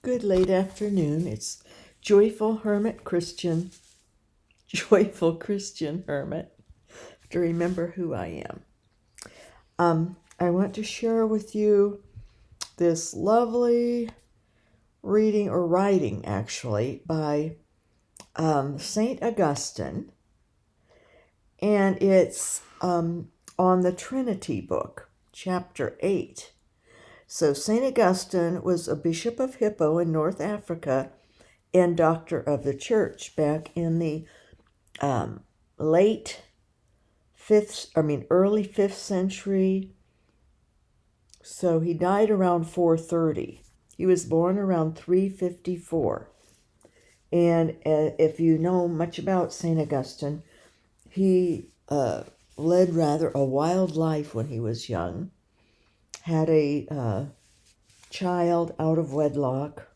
Good late afternoon. It's Joyful Christian Hermit, to remember who I am. I want to share with you this lovely reading or writing, actually, by Saint Augustine, and it's on the Trinity book, chapter 8. So Saint Augustine was a bishop of Hippo in North Africa and doctor of the church back in the early 5th century. So he died around 430. He was born around 354. And if you know much about St. Augustine, he led rather a wild life when he was young, had a child out of wedlock,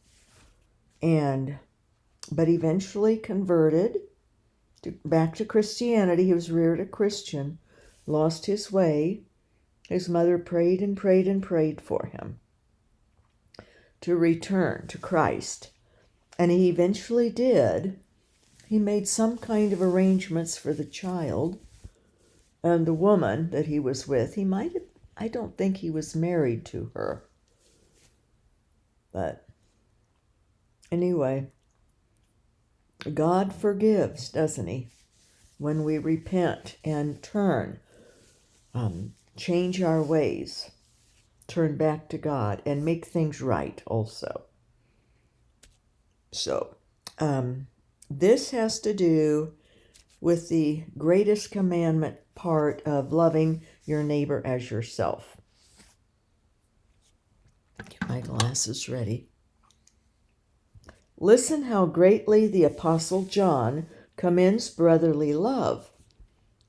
but eventually converted back to Christianity. He was reared a Christian, lost his way. His mother prayed and prayed and prayed for him to return to Christ. And he eventually did. He made some kind of arrangements for the child and the woman that he was with. I don't think he was married to her. But anyway, God forgives, doesn't he? When we repent and turn, change our ways, turn back to God, and make things right also. So, this has to do with the Greatest Commandment part of loving your neighbor as yourself. Get my glasses ready. Listen how greatly the Apostle John commends brotherly love.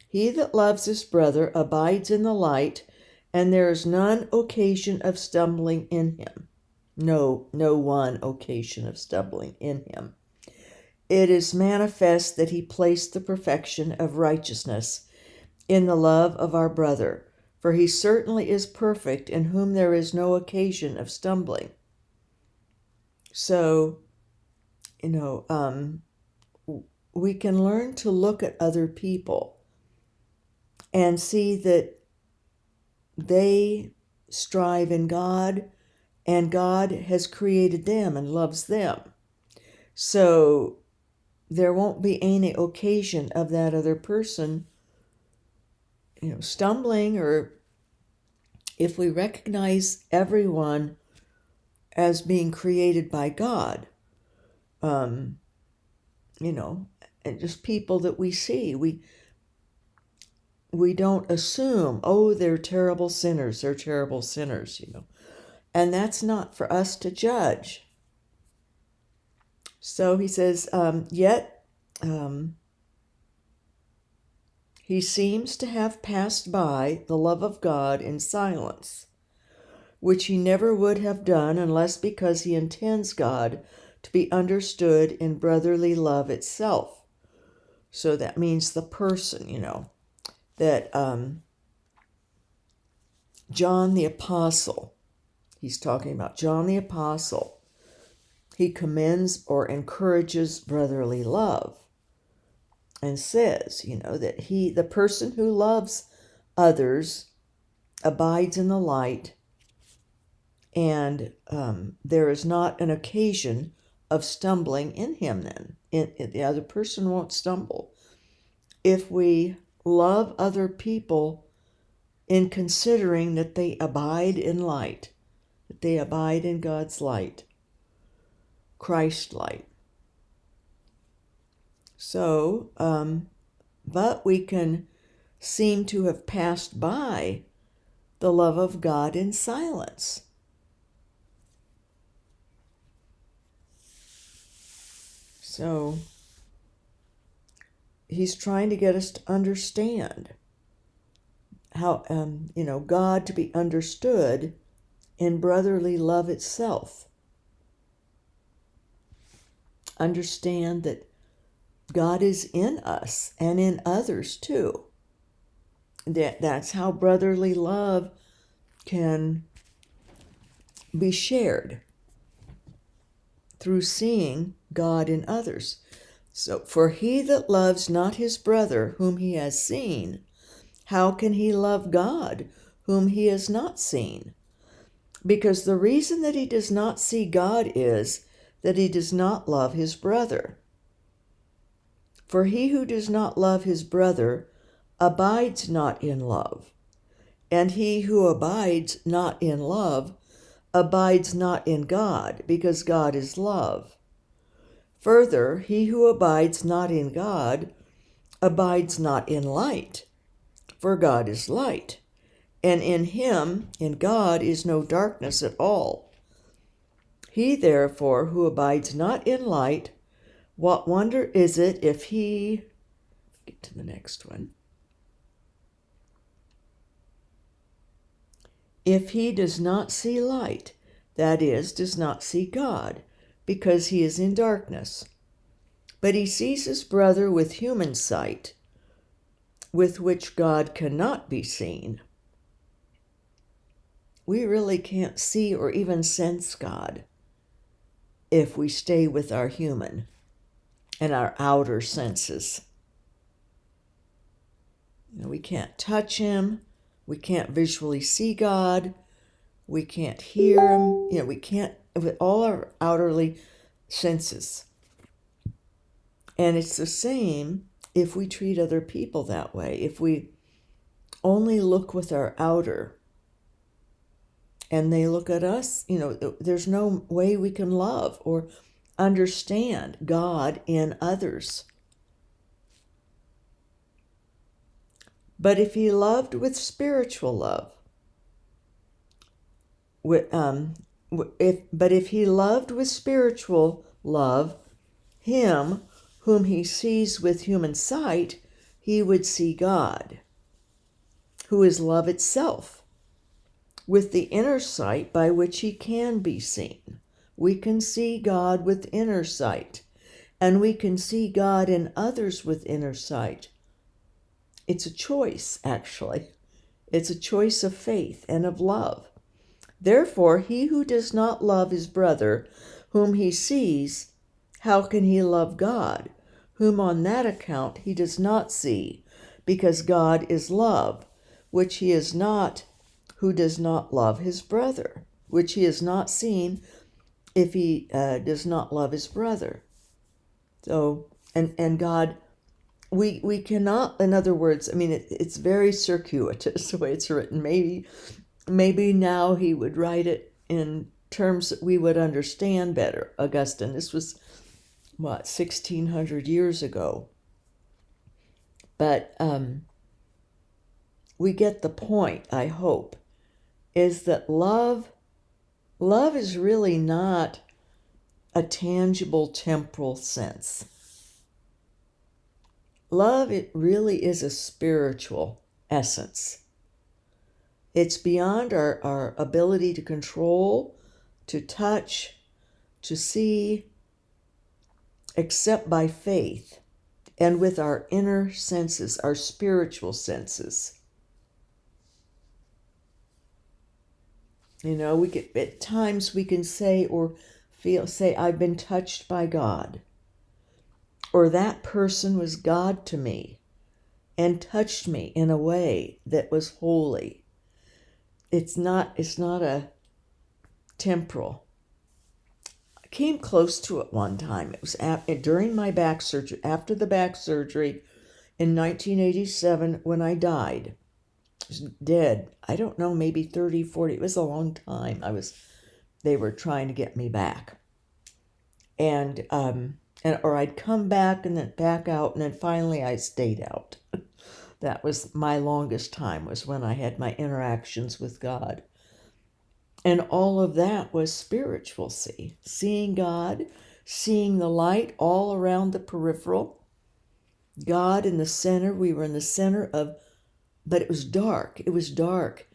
He that loves his brother abides in the light, and there is none occasion of stumbling in him. No one occasion of stumbling in him. It is manifest that he placed the perfection of righteousness in the love of our brother, for he certainly is perfect, in whom there is no occasion of stumbling. So, we can learn to look at other people and see that they strive in God, and God has created them and loves them. So there won't be any occasion of that other person, stumbling, or if we recognize everyone as being created by God, and just people that we see, we don't assume, they're terrible sinners, and that's not for us to judge. So he says, yet he seems to have passed by the love of God in silence, which he never would have done unless because he intends God to be understood in brotherly love itself. So that means the person, that John the Apostle, he's talking about John the Apostle, he commends or encourages brotherly love and says, that the person who loves others abides in the light, and there is not an occasion of stumbling in him then. The other person won't stumble. If we love other people in considering that they abide in light, that they abide in God's light, Christ's light. So, but we can seem to have passed by the love of God in silence. So, he's trying to get us to understand how, God to be understood in brotherly love itself. Understand that God is in us and in others too. That's how brotherly love can be shared. through seeing God in others. So, for he that loves not his brother whom he has seen, how can he love God whom he has not seen? Because the reason that he does not see God is that he does not love his brother. For he who does not love his brother abides not in love, and he who abides not in love abides not in God, because God is love. Further, he who abides not in God abides not in light, for God is light, and in him, in God, is no darkness at all. He, therefore, who abides not in light, what wonder is it if he... Get to the next one. If he does not see light, that is, does not see God, because he is in darkness. But he sees his brother with human sight, with which God cannot be seen. We really can't see or even sense God if we stay with our human and our outer senses. We can't touch him. We can't visually see God. We can't hear him. We can't, with all our outerly senses. And it's the same if we treat other people that way. If we only look with our outer and they look at us, there's no way we can love or understand God in others. But if he loved with spiritual love, if he loved with spiritual love him whom he sees with human sight, he would see God, who is love itself, with the inner sight by which he can be seen. We can see God with inner sight, and we can see God in others with inner sight. It's a choice, actually. It's a choice of faith and of love. Therefore, he who does not love his brother whom he sees, how can he love God, whom on that account he does not see, because God is love, which he is not, who does not love his brother, which he has not seen if he does not love his brother. So, and God, we cannot, in other words, it's very circuitous the way it's written. Maybe now he would write it in terms that we would understand better. Augustine, this was, 1,600 years ago. But we get the point, I hope, is that love is really not a tangible temporal sense. Love, it really is a spiritual essence. It's beyond our ability to control, to touch, to see, except by faith and with our inner senses, our spiritual senses. At times we can say or say, I've been touched by God, or that person was God to me and touched me in a way that was holy. It's not a temporal. I came close to it one time. It was during my back surgery, after the back surgery in 1987 when I died. I was dead. I don't know, maybe 30, 40. It was a long time. They were trying to get me back. Or I'd come back and then back out, and then finally I stayed out. That was my longest time, was when I had my interactions with God. And all of that was spiritual, seeing God, seeing the light all around the peripheral, God in the center. We were in the center of, but it was dark. It was dark.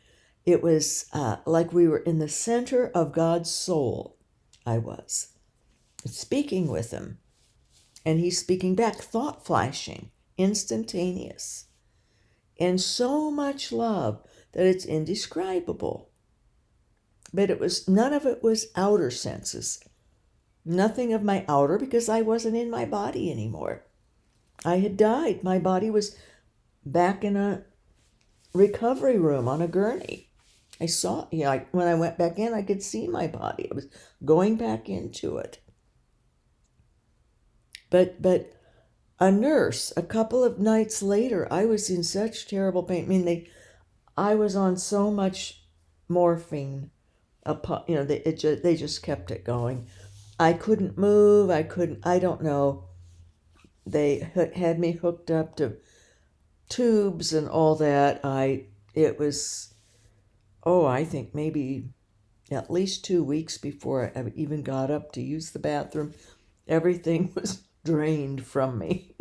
It was like we were in the center of God's soul. I was speaking with him, and he's speaking back, thought flashing, instantaneous, and so much love that it's indescribable. But none of it was outer senses. nothing of my outer, because I wasn't in my body anymore. I had died. My body was back in a recovery room on a gurney. I saw, when I went back in, I could see my body. I was going back into it. But a nurse, a couple of nights later, I was in such terrible pain. I mean, I was on so much morphine. They just kept it going. I couldn't move. I don't know. They had me hooked up to tubes and all that. It was, I think maybe at least 2 weeks before I even got up to use the bathroom. Everything was drained from me,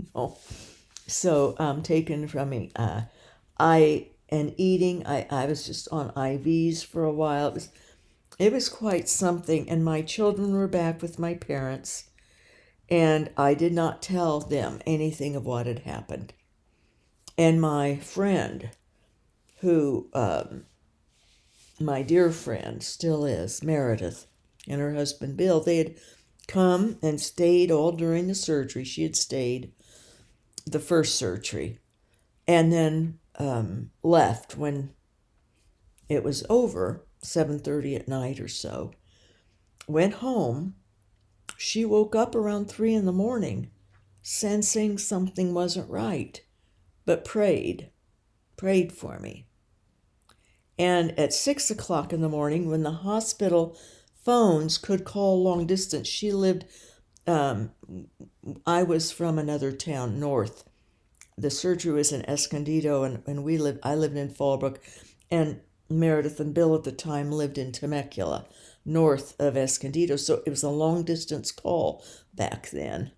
so taken from me. Eating, I was just on IVs for a while. It was quite something, and my children were back with my parents, and I did not tell them anything of what had happened. And my friend, who, my dear friend still is, Meredith, and her husband Bill, they had come and stayed all during the surgery. She had stayed the first surgery, and then left when it was over, 7:30 at night or so. Went home. She woke up around 3 in the morning, sensing something wasn't right, but prayed for me. And at 6 o'clock in the morning, when the hospital phones could call long distance, she lived, I was from another town north. The surgery was in Escondido, and I lived in Fallbrook, and Meredith and Bill at the time lived in Temecula, north of Escondido. So it was a long distance call back then,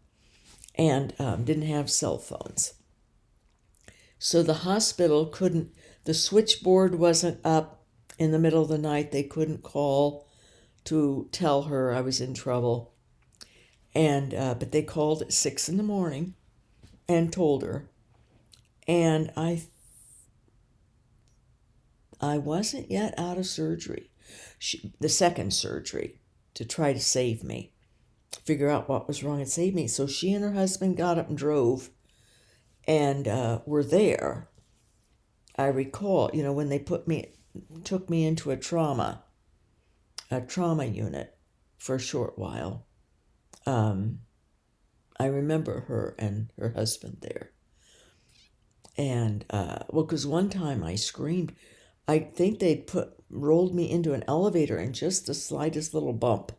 and didn't have cell phones. So the hospital couldn't, the switchboard wasn't up in the middle of the night. They couldn't call to tell her I was in trouble. And but they called at 6 in the morning and told her. And I wasn't yet out of surgery, the second surgery, to try to save me, figure out what was wrong and save me. So she and her husband got up and drove and were there. I recall, when they took me into a trauma unit for a short while. I remember her and her husband there. And, because one time I screamed. I think they'd rolled me into an elevator and just the slightest little bump.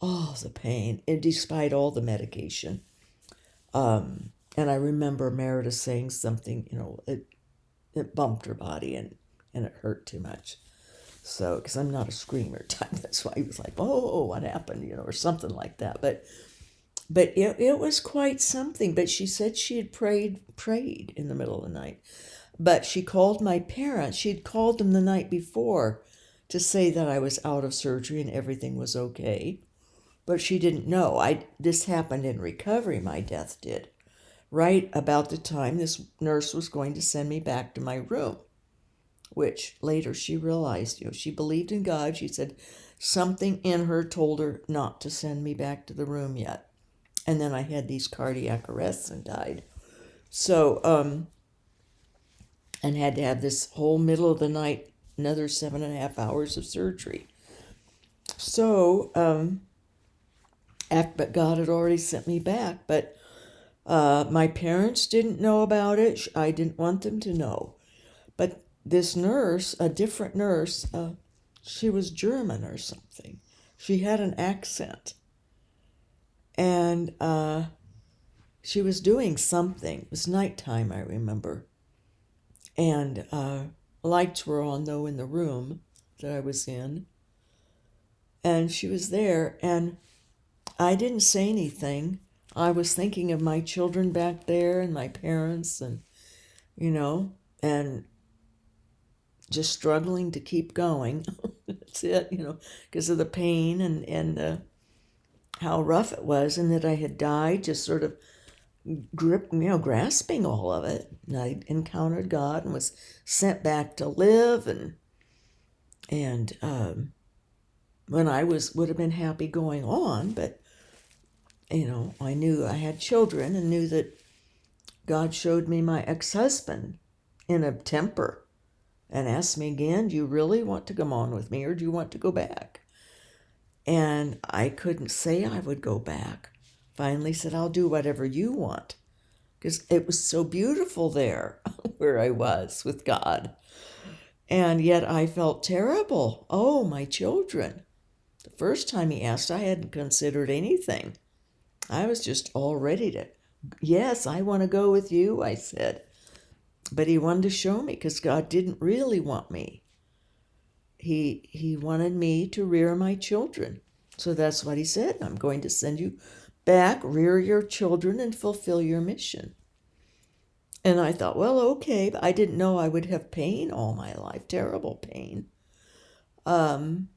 Oh, the pain, and despite all the medication. And I remember Meredith saying something, it bumped her body and it hurt too much. So, because I'm not a screamer type, that's why he was like, oh, what happened, or something like that. But it was quite something. But she said she had prayed in the middle of the night. But she called my parents. She had called them the night before to say that I was out of surgery and everything was okay. But she didn't know. This happened in recovery, my death did. Right about the time this nurse was going to send me back to my room, which later she realized, she believed in God. She said something in her told her not to send me back to the room yet. And then I had these cardiac arrests and died. So, and had to have this whole middle of the night, another 7.5 hours of surgery. So, but God had already sent me back. But my parents didn't know about it. I didn't want them to know. But this nurse, a different nurse, she was German or something. She had an accent. And she was doing something. It was nighttime, I remember. And lights were on, though, in the room that I was in. And she was there, and I didn't say anything. I was thinking of my children back there and my parents and, and just struggling to keep going. That's it, because of the pain and how rough it was, and that I had died, just sort of grasping all of it. And I encountered God and was sent back to live, and when I would have been happy going on, but I knew I had children and knew that God showed me my ex-husband in a temper and asked me again, do you really want to come on with me or do you want to go back? And I couldn't say I would go back. Finally said, I'll do whatever you want, because it was so beautiful there where I was with God. And yet I felt terrible. Oh, my children. The first time he asked, I hadn't considered anything. I was just all ready to, yes, I want to go with you, I said. But he wanted to show me, because God didn't really want me. He wanted me to rear my children. So that's what he said. I'm going to send you back, rear your children, and fulfill your mission. And I thought, well, okay, but I didn't know I would have pain all my life, terrible pain. And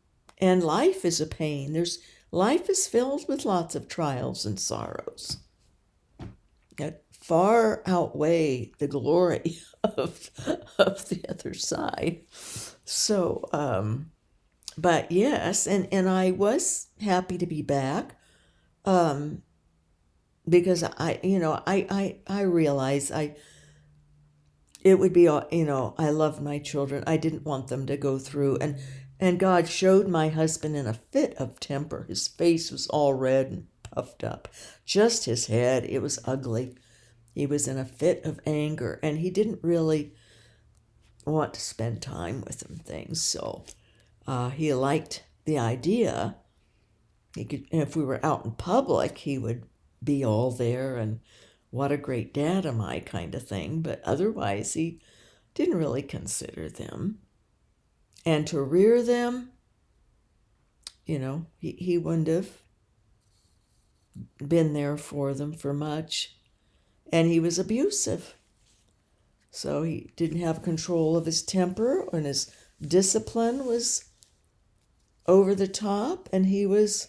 life is a pain. Life is filled with lots of trials and sorrows that far outweigh the glory of the other side. So, but yes, and I was happy to be back, because I realized it would be, I loved my children. I didn't want them to go through, and God showed my husband in a fit of temper. His face was all red and puffed up, just his head. It was ugly. He was in a fit of anger, and he didn't really want to spend time with them things. So he liked the idea. He could, if we were out in public, he would be all there and what a great dad am I kind of thing. But otherwise, he didn't really consider them. And to rear them, he wouldn't have been there for them for much. And he was abusive. So he didn't have control of his temper, and his discipline was over the top, and he was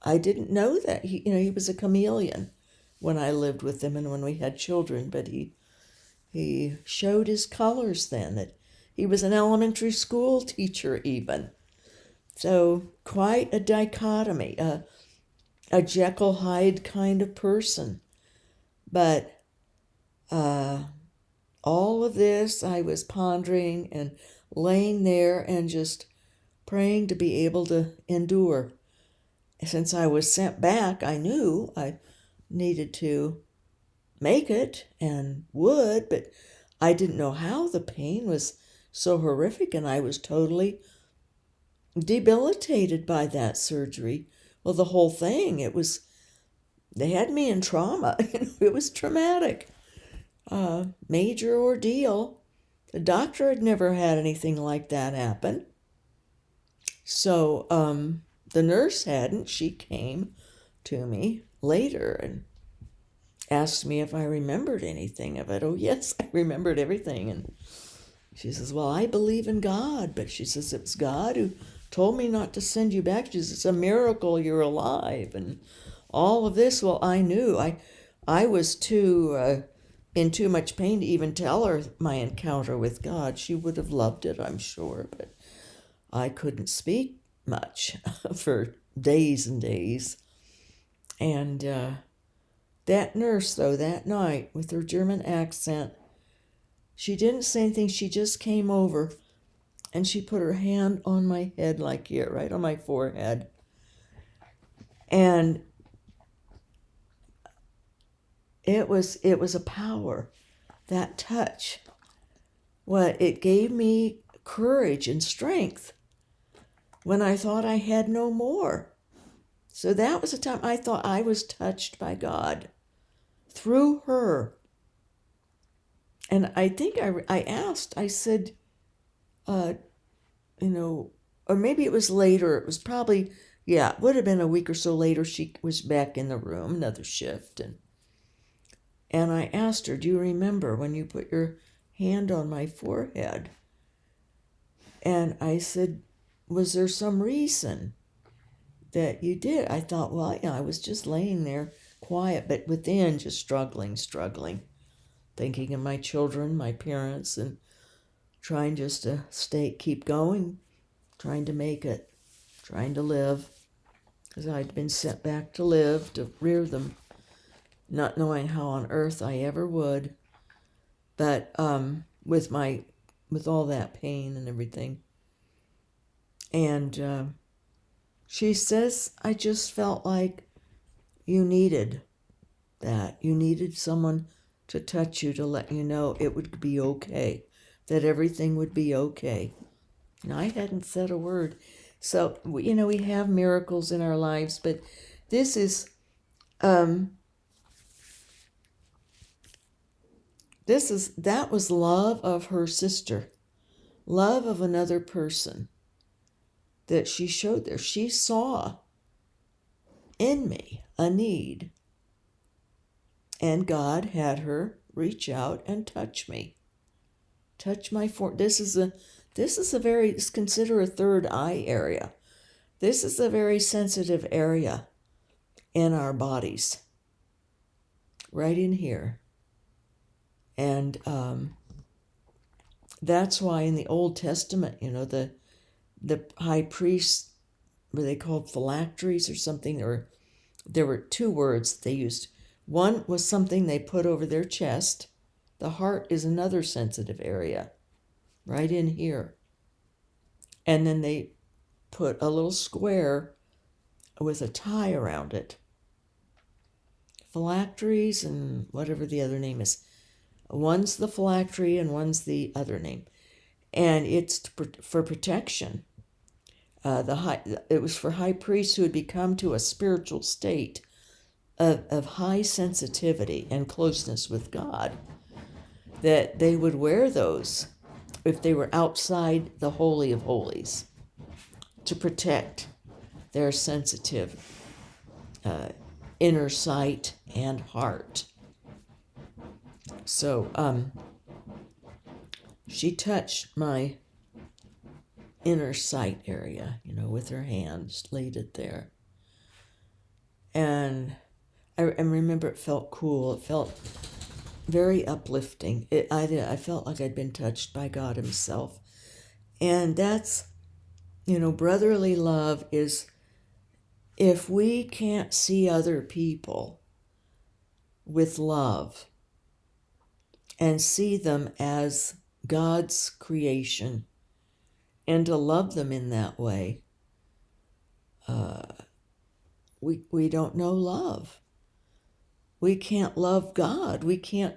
I didn't know that. He was a chameleon when I lived with him and when we had children, but he showed his colors then, that he was an elementary school teacher even. So quite a dichotomy, a Jekyll Hyde kind of person. But all of this I was pondering and laying there and just praying to be able to endure. Since I was sent back, I knew I needed to make it and would, but I didn't know how. The pain was so horrific, and I was totally debilitated by that surgery. Well, the whole thing, they had me in trauma. It was traumatic. Major ordeal. The doctor had never had anything like that happen. So the nurse hadn't. She came to me later and asked me if I remembered anything of it. Oh, yes, I remembered everything. And she says, well, I believe in God. But she says, it was God who told me not to send you back. She says, it's a miracle you're alive. And all of this, well, I knew. I was in too much pain to even tell her my encounter with God. She would have loved it, I'm sure. But I couldn't speak much for days and days. And that nurse, though, that night, with her German accent, she didn't say anything. She just came over and she put her hand on my head like here, right on my forehead. And it was a power, that touch. It gave me courage and strength when I thought I had no more. So that was a time I thought I was touched by God through her. And I think I asked, I said, or maybe it was later. It was probably, it would have been a week or so later. She was back in the room, another shift. And I asked her, do you remember when you put your hand on my forehead? And I said, was there some reason that you did? I thought, well, I was just laying there quiet, but within just struggling, thinking of my children, my parents, and trying just to keep going, trying to make it, trying to live, because I'd been sent back to live, to rear them, not knowing how on earth I ever would, but with all that pain and everything. And she says, I just felt like you needed that. You needed someone to touch you, to let you know it would be okay, that everything would be okay. And I hadn't said a word. So, we have miracles in our lives, but this is, that was love of her sister, love of another person that she showed there. She saw in me a need, and God had her reach out and touch me, touch my this is a very, consider a third eye area. This is a very sensitive area in our bodies, right in here. And that's why in the Old Testament, the high priests, were they called phylacteries or something? Or there were two words they used. One was something they put over their chest. The heart is another sensitive area, right in here. And then they put a little square with a tie around it. Phylacteries and whatever the other name is. One's the phylactery and one's the other name. And it's for protection. It was for high priests who had become to a spiritual state of high sensitivity and closeness with God, that they would wear those if they were outside the Holy of Holies, to protect their sensitive inner sight and heart. So she touched my inner sight area, with her hands, laid it there. And I remember it felt cool. It felt very uplifting. I felt like I'd been touched by God himself. And that's, brotherly love is, if we can't see other people with love and see them as God's creation and to love them in that way, we don't know love. We can't love God. We can't.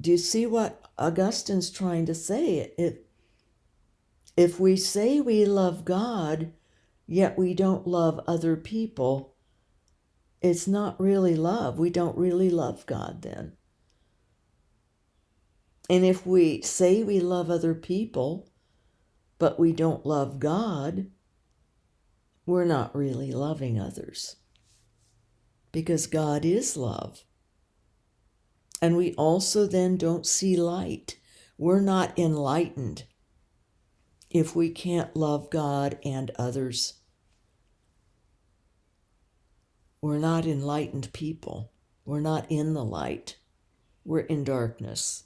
Do you see what Augustine's trying to say? If we say we love God, yet we don't love other people, it's not really love. We don't really love God then. And if we say we love other people, but we don't love God, we're not really loving others. Because God is love. And we also then don't see light. We're not enlightened if we can't love God and others. We're not enlightened people. We're not in the light. We're in darkness.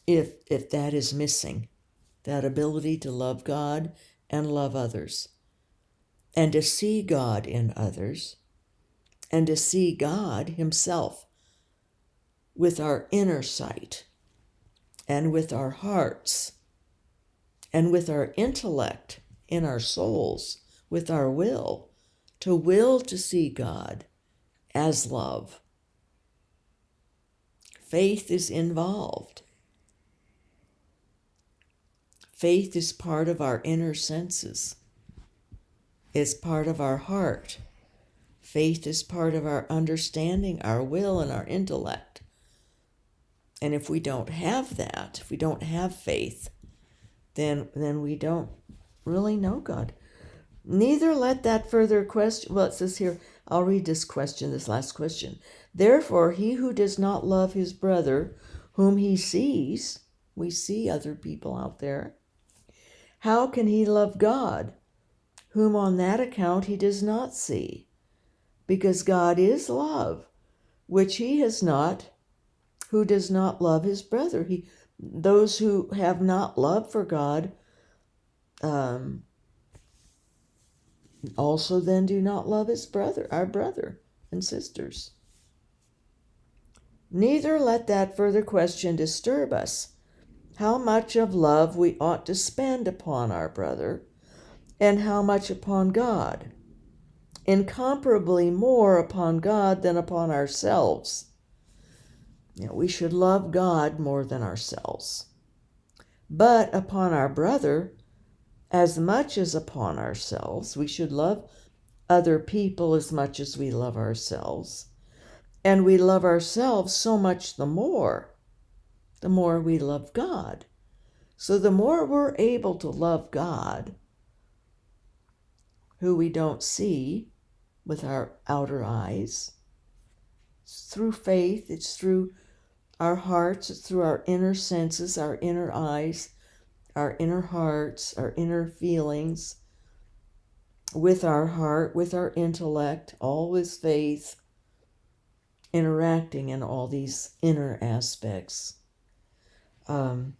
If that is missing, that ability to love God and love others, and to see God in others, and to see God himself with our inner sight, and with our hearts, and with our intellect in our souls, with our will to see God as love. Faith is involved. Faith is part of our inner senses. It's part of our heart. Faith is part of our understanding, our will, and our intellect. And if we don't have that, if we don't have faith, then we don't really know God. Neither let that further question, well, it says here, I'll read this last question. Therefore, he who does not love his brother, whom he sees, we see other people out there, how can he love God, whom on that account he does not see? Because God is love, which he has not, who does not love his brother. those who have not love for God also then do not love our brother and sisters. Neither let that further question disturb us, how much of love we ought to spend upon our brother, and how much upon God. Incomparably more upon God than upon ourselves. We should love God more than ourselves. But upon our brother, as much as upon ourselves, we should love other people as much as we love ourselves. And we love ourselves so much the more we love God. So the more we're able to love God, who we don't see with our outer eyes, it's through faith, it's through our hearts, it's through our inner senses, our inner eyes, our inner hearts, our inner feelings, with our heart, with our intellect, all with faith, interacting in all these inner aspects. But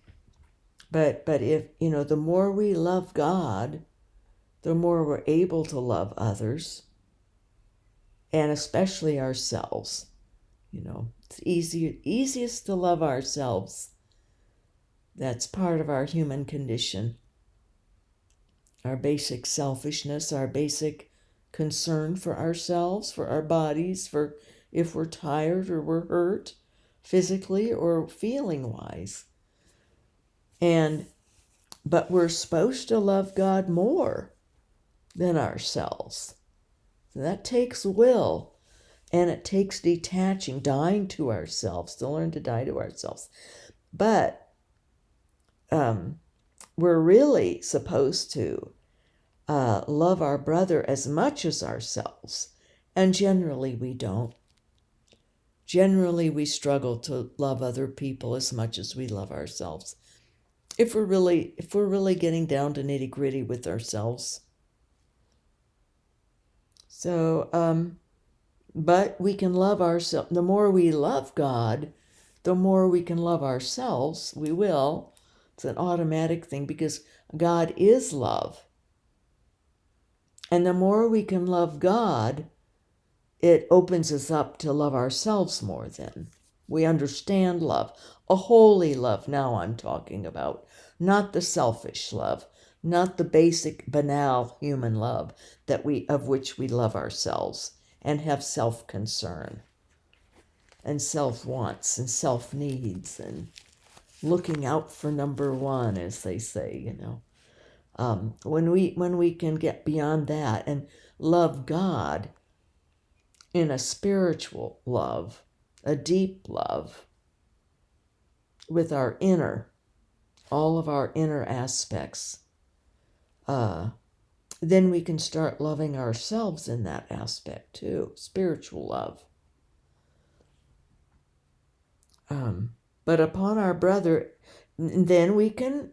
if, the more we love God, the more we're able to love others, and especially ourselves. It's easiest to love ourselves. That's part of our human condition. Our basic selfishness, our basic concern for ourselves, for our bodies, for if we're tired or we're hurt, physically or feeling-wise. But we're supposed to love God more than ourselves. So that takes will, and it takes detaching, dying to ourselves, to learn to die to ourselves. But we're really supposed to love our brother as much as ourselves, and generally we don't. Generally we struggle to love other people as much as we love ourselves. If we're really getting down to nitty-gritty with ourselves. So, but we can love ourselves. The more we love God, the more we can love ourselves. We will. It's an automatic thing because God is love. And the more we can love God, it opens us up to love ourselves more then. We understand love, a holy love now I'm talking about, not the selfish love, not the basic, banal human love of which we love ourselves and have self-concern and self-wants and self-needs and looking out for number one, as they say, When we can get beyond that and love God in a spiritual love, a deep love, with all of our inner aspects, then we can start loving ourselves in that aspect too, spiritual love. But upon our brother, then we can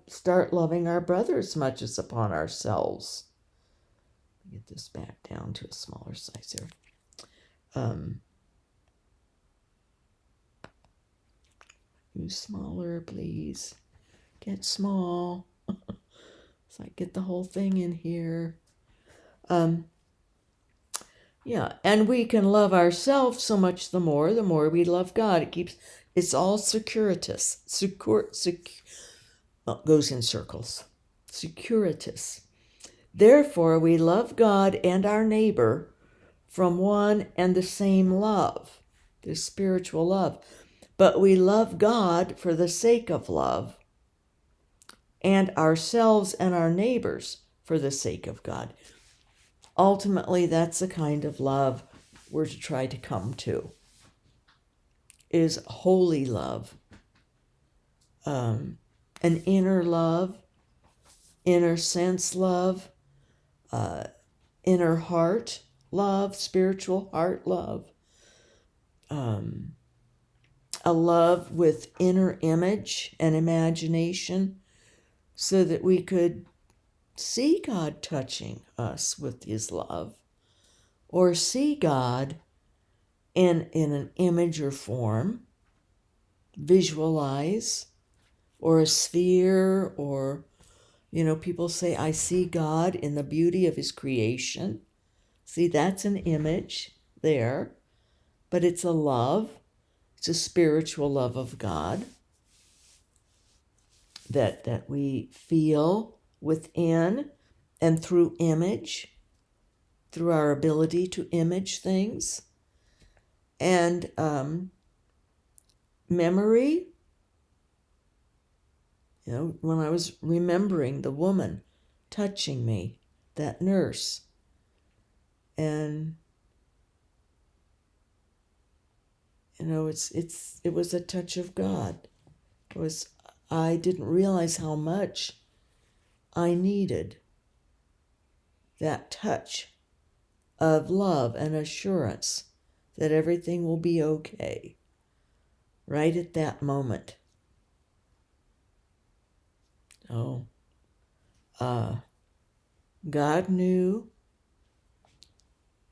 start loving our brother as much as upon ourselves. Get this back down to a smaller size here. You smaller, please. Get small. So I get the whole thing in here. Yeah, and we can love ourselves so much the more we love God. It's all circuitous. Goes in circles. Circuitous. Therefore, we love God and our neighbor from one and the same love, the spiritual love. But we love God for the sake of love, and ourselves and our neighbors for the sake of God. Ultimately, that's the kind of love we're to try to come to, is holy love, an inner love, inner sense love, inner heart love, spiritual heart love, a love with inner image and imagination, so that we could see God touching us with his love, or see God in an image or form, visualize, or a sphere, or, people say, I see God in the beauty of his creation. See, that's an image there, but it's a love. It's a spiritual love of God that we feel within and through image, through our ability to image things. And memory, when I was remembering the woman touching me, that nurse, and it was a touch of God. I didn't realize how much I needed that touch of love and assurance that everything will be okay right at that moment. God knew.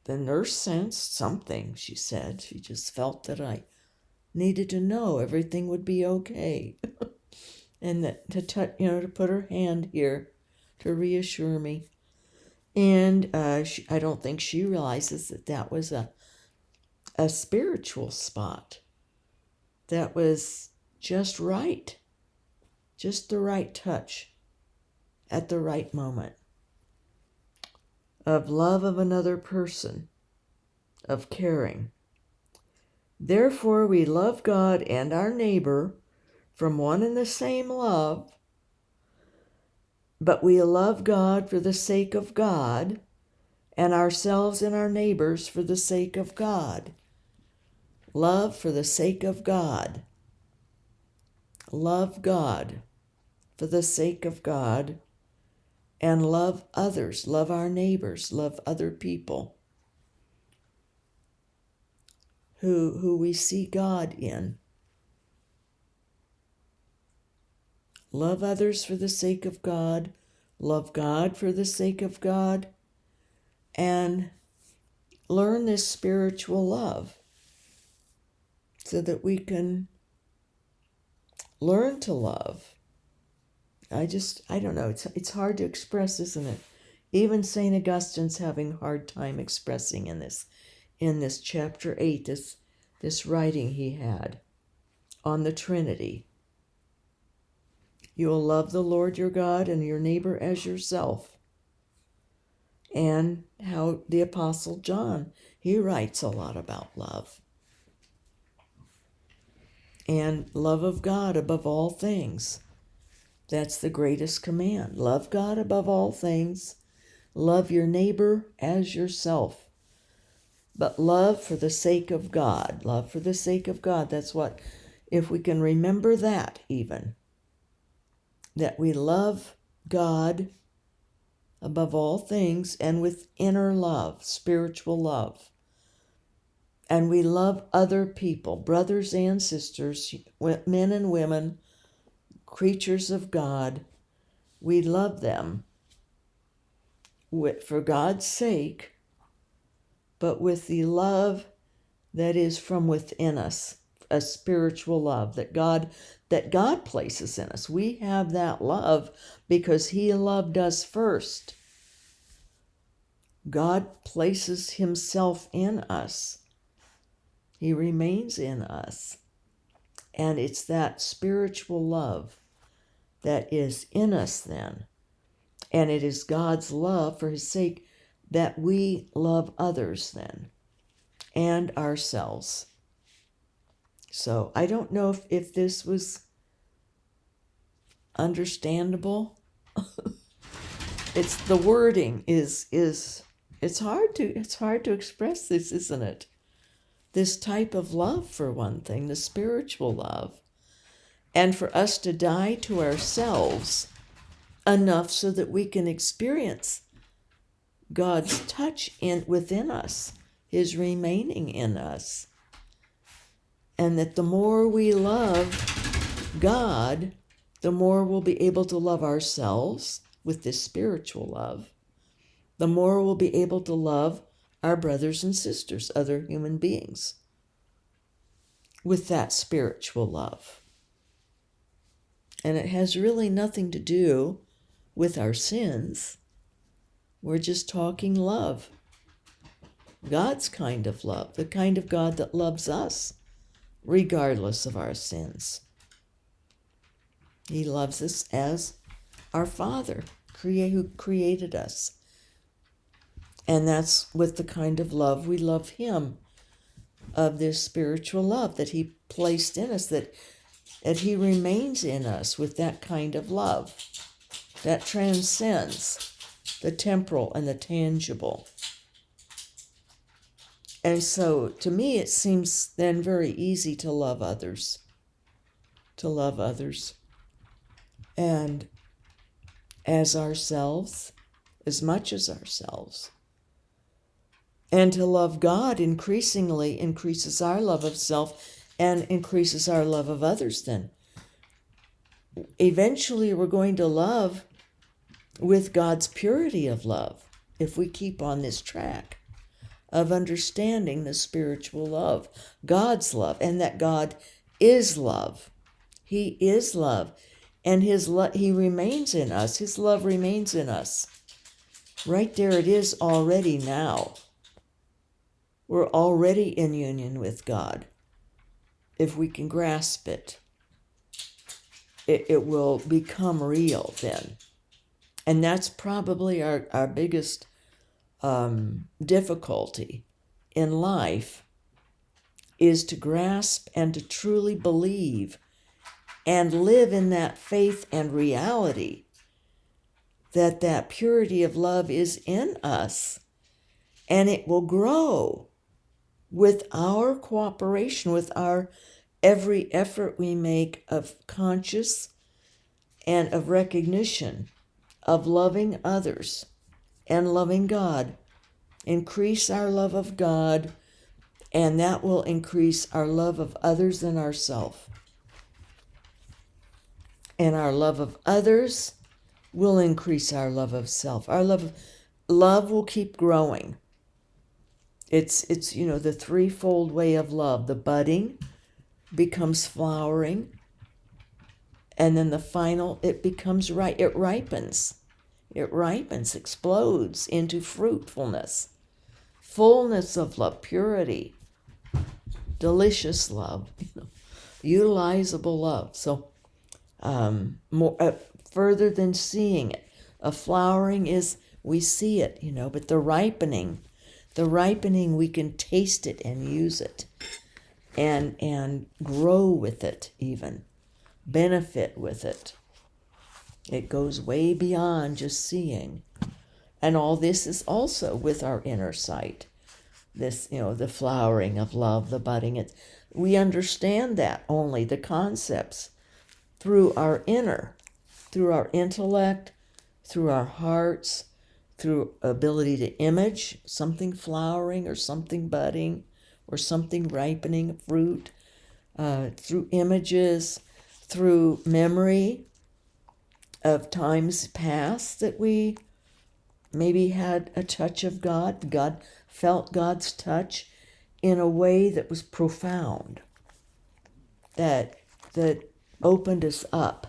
The nurse sensed something, she said. She just felt that I needed to know everything would be okay. And that to put her hand here to reassure me. And I don't think she realizes that was a spiritual spot. That was just right. Just the right touch at the right moment. Of love of another person. Of caring. Therefore we love God and our neighbor from one and the same love, but we love God for the sake of God, and ourselves and our neighbors for the sake of God. Love for the sake of God. Love God for the sake of God, and love others, love our neighbors, love other people who we see God in. Love others for the sake of God, love God for the sake of God, and learn this spiritual love so that we can learn to love. I don't know, it's hard to express, isn't it? Even St. Augustine's having a hard time expressing in this chapter 8, this writing he had on the Trinity. You will love the Lord your God and your neighbor as yourself. And how the Apostle John, he writes a lot about love. And love of God above all things. That's the greatest command. Love God above all things. Love your neighbor as yourself. But love for the sake of God. Love for the sake of God. That's what, if we can remember that even, that we love God above all things and with inner love, spiritual love. And we love other people, brothers and sisters, men and women, creatures of God. We love them for God's sake, but with the love that is from within us, a spiritual love that God places in us. We have that love because he loved us first. God places himself in us. He remains in us. And it's that spiritual love that is in us then. And it is God's love for his sake that we love others then and ourselves. So I don't know if this was understandable. It's the wording is it's hard to express this, isn't it? This type of love, for one thing, the spiritual love. And for us to die to ourselves enough so that we can experience God's touch within us, his remaining in us. And that the more we love God, the more we'll be able to love ourselves with this spiritual love. The more we'll be able to love our brothers and sisters, other human beings. with that spiritual love. And it has really nothing to do with our sins. We're just talking love. God's kind of love, the kind of God that loves us regardless of our sins. He loves us as our Father, who created us. And that's with the kind of love we love Him, of this spiritual love that He placed in us, that He remains in us with that kind of love that transcends the temporal and the tangible. And so, to me, it seems then very easy to love others, and as ourselves, as much as ourselves. And to love God increasingly increases our love of self and increases our love of others then. Eventually, we're going to love with God's purity of love if we keep on this track of understanding the spiritual love, God's love, and that God is love. He is love, and He remains in us. His love remains in us. Right there it is already now. We're already in union with God. If we can grasp it, it will become real then. And that's probably our biggest difficulty in life, is to grasp and to truly believe and live in that faith and reality that that purity of love is in us, and it will grow with our cooperation, with our every effort we make of conscious and of recognition of loving others and loving God. Increase our love of God, and that will increase our love of others and ourselves. And our love of others will increase our love of self. Our love will keep growing. It's the threefold way of love. The budding becomes flowering, and then the final, it becomes it ripens. It ripens, explodes into fruitfulness, fullness of love, purity, delicious love, utilizable love. So more further than seeing it, a flowering is, we see it, but the ripening we can taste it and use it, and grow with it, even benefit with it. It goes way beyond just seeing. And all this is also with our inner sight. This, the flowering of love, the budding. We understand that only, the concepts, through our intellect, through our hearts, through ability to image something flowering or something budding or something ripening, fruit, through images, through memory of times past that we maybe had a touch of God. God felt God's touch in a way that was profound, that opened us up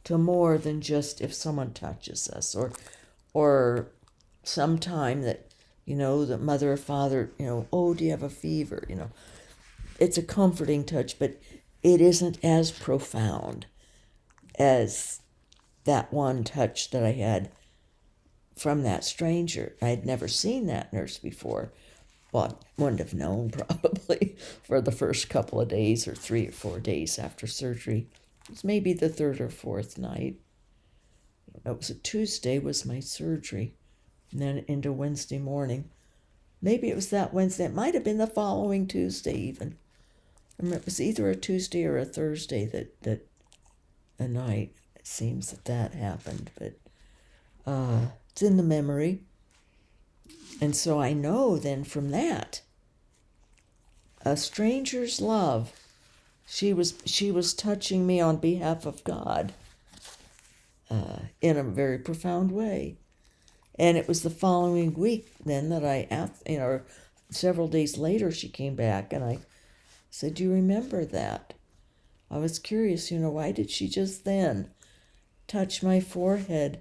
to more than just if someone touches us, or sometime that, the mother or father, oh, do you have a fever? It's a comforting touch, but it isn't as profound as that one touch that I had from that stranger. I had never seen that nurse before. Well, I wouldn't have known probably for the first couple of days, or 3 or 4 days after surgery. It was maybe the third or fourth night. It was a Tuesday was my surgery, and then into Wednesday morning. Maybe it was that Wednesday. It might have been the following Tuesday even. I mean, it was either a Tuesday or a Thursday that a night. It seems that happened, but it's in the memory. And so I know then from that, a stranger's love, she was touching me on behalf of God in a very profound way. And it was the following week then that several days later she came back, and I said, "Do you remember that?" I was curious, why did she just then touch my forehead?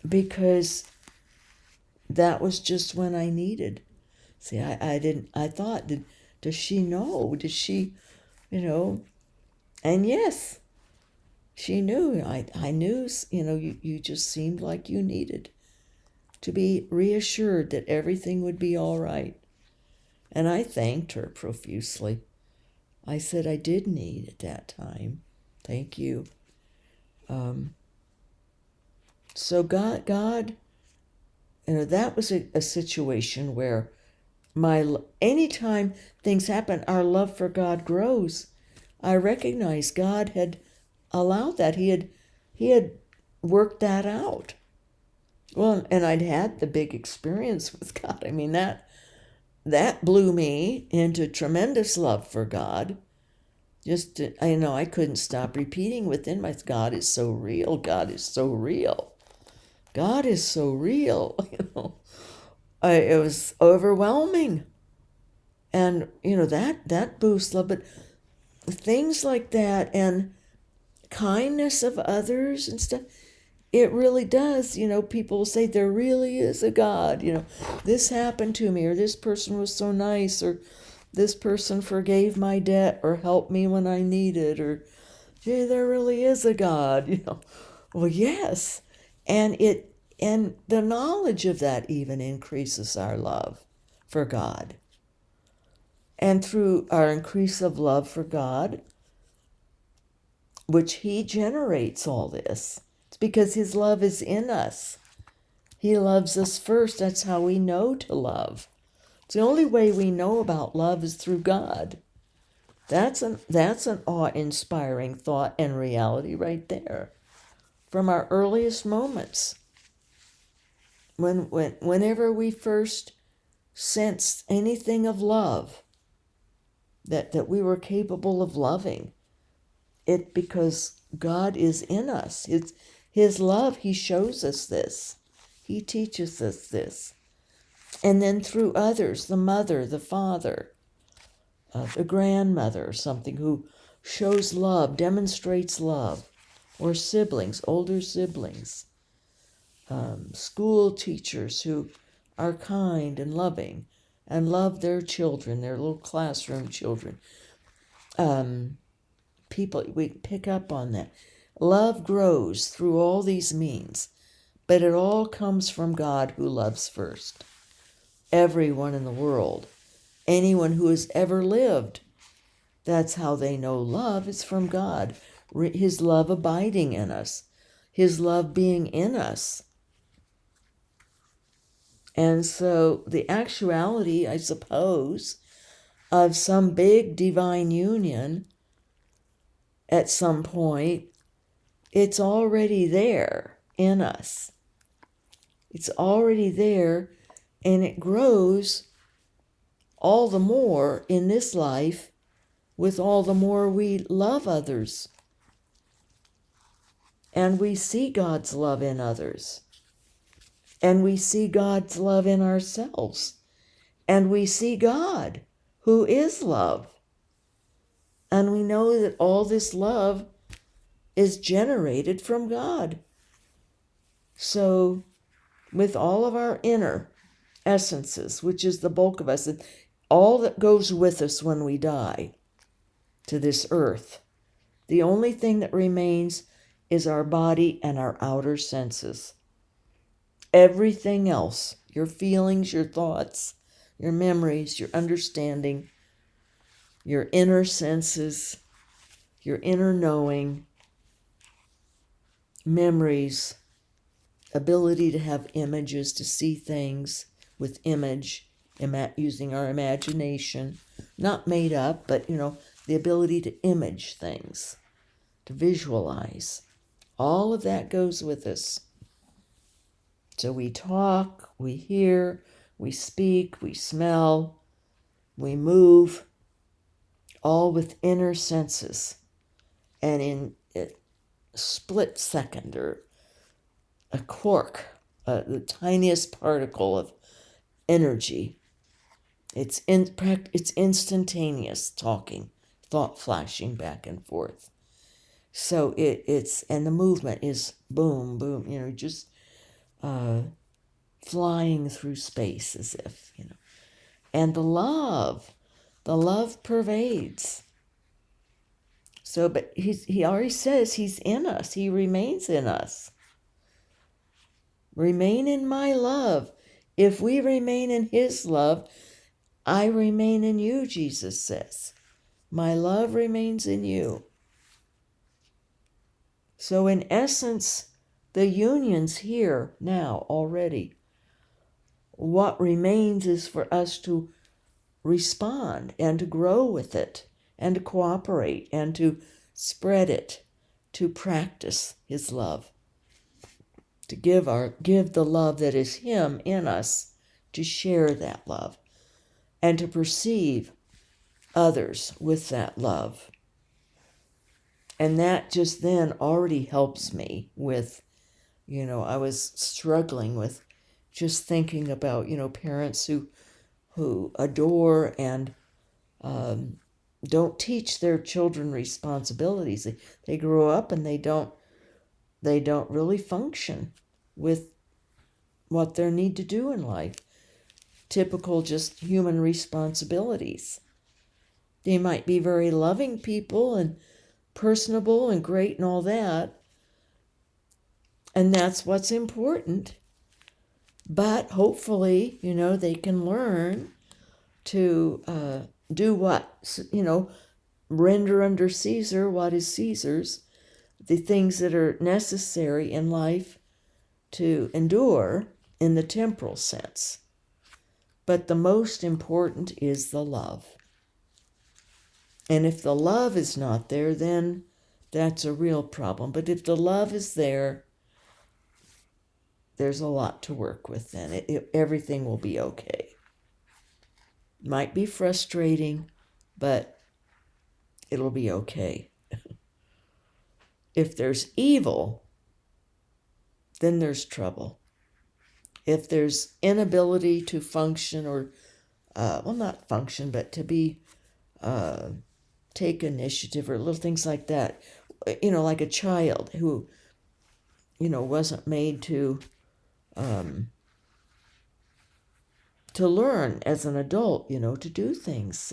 Because that was just when I needed. See, I thought, does she know? Did she, and yes, she knew. I knew, you just seemed like you needed to be reassured that everything would be all right. And I thanked her profusely. I said, I did need at that time. Thank you. So God, that was a situation where anytime things happen, our love for God grows. I recognize God had allowed that. He had worked that out. Well, and I'd had the big experience with God. I mean, that blew me into tremendous love for God. I couldn't stop repeating within my, God is so real. God is so real. God is so real. It was overwhelming. And, that boosts love. But things like that and kindness of others and stuff, it really does. People say there really is a God. This happened to me, or this person was so nice, or this person forgave my debt or helped me when I needed, or, gee, there really is a God. Well, yes. And the knowledge of that even increases our love for God. And through our increase of love for God, which He generates all this, it's because His love is in us. He loves us first. That's how we know to love. It's the only way we know about love is through God. That's an awe-inspiring thought and reality right there. From our earliest moments, whenever we first sensed anything of love, that we were capable of loving, it because God is in us. His love, He shows us this. He teaches us this. And then through others, the mother, the father, the grandmother, something who shows love, demonstrates love, or siblings, older siblings, school teachers who are kind and loving and love their children, their little classroom children. People, we pick up on that. Love grows through all these means, but it all comes from God who loves first. Everyone in the world, anyone who has ever lived, that's how they know love is from God. His love abiding in us, His love being in us. And so the actuality, I suppose, of some big divine union at some point, it's already there in us. It's already there, and it grows all the more in this life with all the more we love others. And we see God's love in others. And we see God's love in ourselves. And we see God, who is love. And we know that all this love is generated from God. So, with all of our inner essences, which is the bulk of us, and all that goes with us when we die to this earth, the only thing that remains is our body and our outer senses. Everything else, your feelings, your thoughts, your memories, your understanding, your inner senses, your inner knowing, memories, ability to have images, to see things with image, using our imagination, not made up, but, the ability to image things, to visualize. All of that goes with us. So we talk, we hear, we speak, we smell, we move, all with inner senses. And in a split second, or a quark, the tiniest particle of energy, It's instantaneous talking, thought flashing back and forth. So it's and the movement is boom, boom, just flying through space as if, And the love pervades. So, but he already says he's in us. He remains in us. Remain in my love. If we remain in his love, I remain in you, Jesus says. My love remains in you. So in essence, the union's here now already. What remains is for us to respond and to grow with it and to cooperate and to spread it, to practice his love, to give the love that is him in us, to share that love and to perceive others with that love. And that just then already helps me with, I was struggling with just thinking about, parents who adore and don't teach their children responsibilities. They grow up and they don't really function with what they need to do in life. Typical just human responsibilities. They might be very loving people and personable and great and all that. And that's what's important. But hopefully, they can learn to do what, render under Caesar what is Caesar's, the things that are necessary in life to endure in the temporal sense. But the most important is the love. And if the love is not there, then that's a real problem. But if the love is there, there's a lot to work with then. Everything will be okay. Might be frustrating, but it'll be okay. If there's evil, then there's trouble. If there's inability to function or, not function, but to be, take initiative or little things like that, like a child who, wasn't made to learn as an adult, to do things,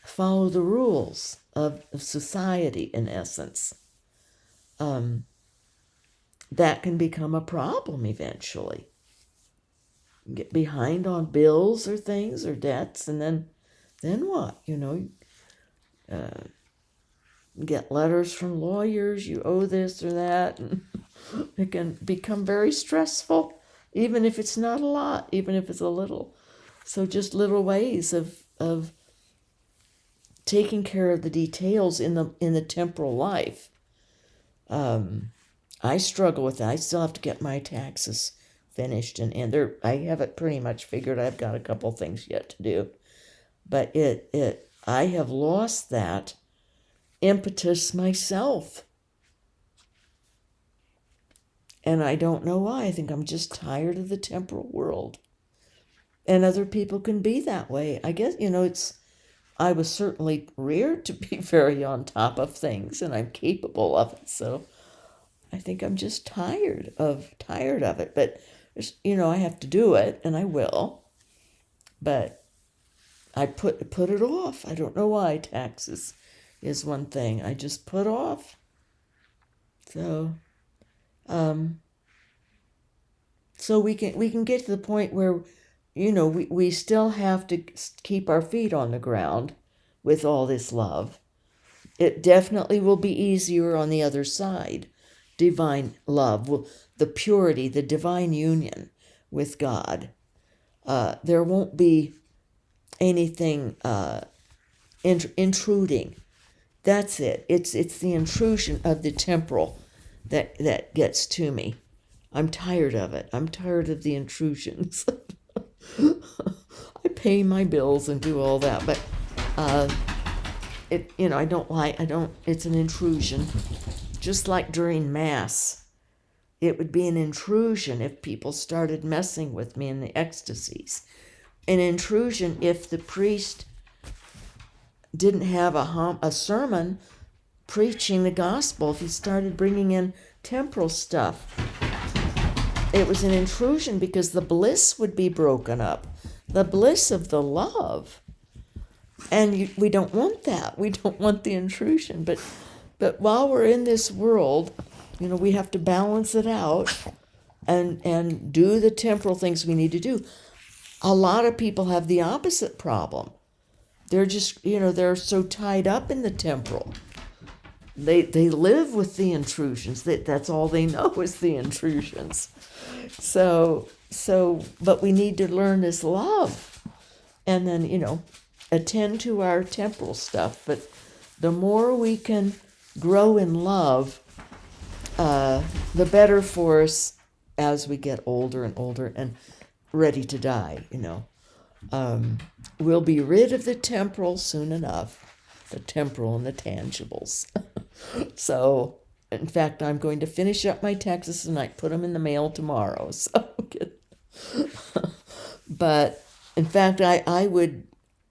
follow the rules of society, in essence. That can become a problem eventually. Get behind on bills or things or debts, and then what? Get letters from lawyers, you owe this or that, and it can become very stressful, even if it's not a lot, even if it's a little. So just little ways of taking care of the details in the temporal life. I struggle with that. I still have to get my taxes finished, and I have it pretty much figured. I've got a couple things yet to do, but I have lost that impetus myself, and I don't know why. I think I'm just tired of the temporal world, and other people can be that way. I guess I was certainly reared to be very on top of things, and I'm capable of it. So I think I'm just tired of it. But I have to do it, and I will. But I put it off. I don't know why. Taxes is one thing I just put off. So, so we can get to the point where, we still have to keep our feet on the ground with all this love. It definitely will be easier on the other side. Divine love, the purity, the divine union with God. There won't be anything intruding. That's it. It's the intrusion of the temporal that gets to me. I'm tired of it. I'm tired of the intrusions. I pay my bills and do all that, but it's an intrusion. Just like during Mass, it would be an intrusion if people started messing with me in the ecstasies. an intrusion if the priest didn't have a sermon preaching the gospel. If he started bringing in temporal stuff, it was an intrusion because the bliss would be broken up, the bliss of the love. And we don't want that. We don't want the intrusion. But while we're in this world, we have to balance it out and do the temporal things we need to do. A lot of people have the opposite problem. They're just, they're so tied up in the temporal. They live with the intrusions. That's all they know is the intrusions. But we need to learn this love, and then attend to our temporal stuff. But the more we can grow in love, the better for us as we get older and older and ready to die. We'll be rid of the temporal soon enough, the temporal and the tangibles. So, in fact, I'm going to finish up my taxes tonight, put them in the mail tomorrow. So, but in fact, I would,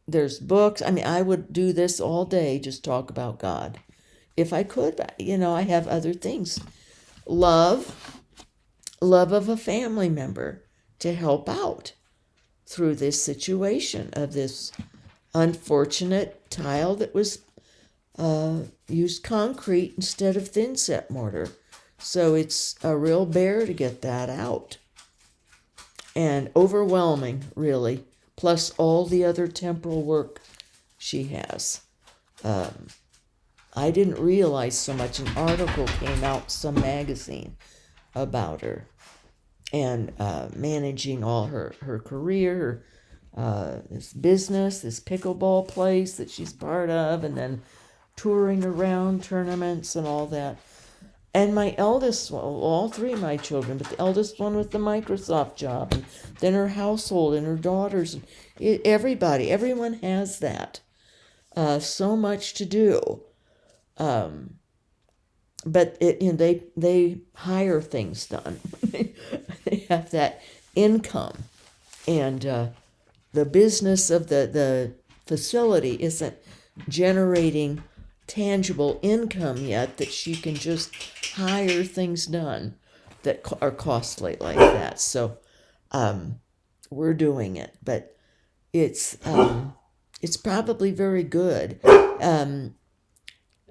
there's books. I would do this all day, just talk about God. If I could, I have other things. Love of a family member to help out through this situation of this unfortunate tile that was used concrete instead of thin set mortar. So it's a real bear to get that out. And overwhelming, really, plus all the other temporal work she has. I didn't realize so much. An article came out, some magazine, about her and managing all her career, this business, this pickleball place that she's part of, and then touring around tournaments and all that. And my eldest one, all three of my children, but the eldest one with the Microsoft job, and then her household and her daughters, everyone has that. So much to do. But they hire things done. They have that income, and the business of the facility isn't generating tangible income yet that she can just hire things done that are costly like that. So we're doing it, but it's probably very good.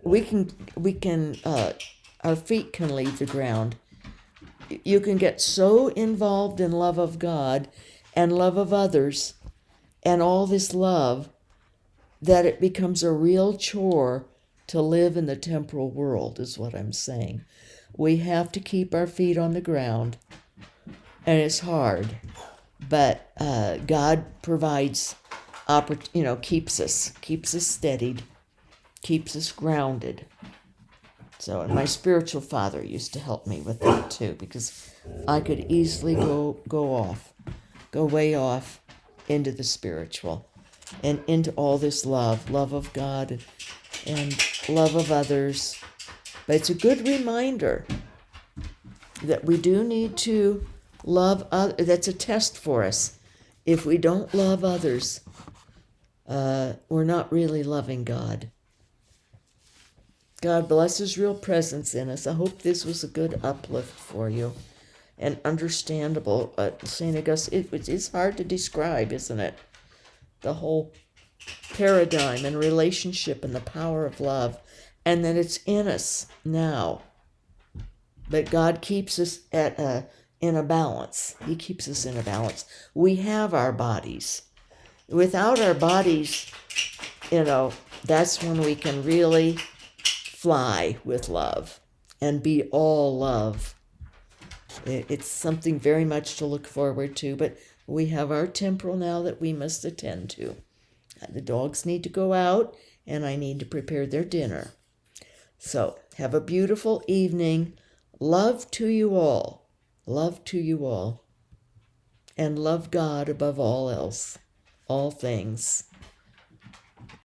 We can our feet can leave the ground. You can get so involved in love of God and love of others and all this love that it becomes a real chore to live in the temporal world, is what I'm saying. We have to keep our feet on the ground, and it's hard, but God provides, keeps us steadied, keeps us grounded. So, and my spiritual father used to help me with that too, because I could easily go way off into the spiritual and into all this love of God and love of others. But it's a good reminder that we do need to love others. That's a test for us. If we don't love others, we're not really loving God. God bless His real presence in us. I hope this was a good uplift for you and understandable. St. Augustine, it's hard to describe, isn't it? The whole paradigm and relationship and the power of love, and that it's in us now. But God keeps us in a balance. He keeps us in a balance. We have our bodies. Without our bodies, that's when we can really fly with love and be all love. It's something very much to look forward to, but we have our temporal now that we must attend to. The dogs need to go out, and I need to prepare their dinner. So, have a beautiful evening. Love to you all. Love to you all. And love God above all else, all things.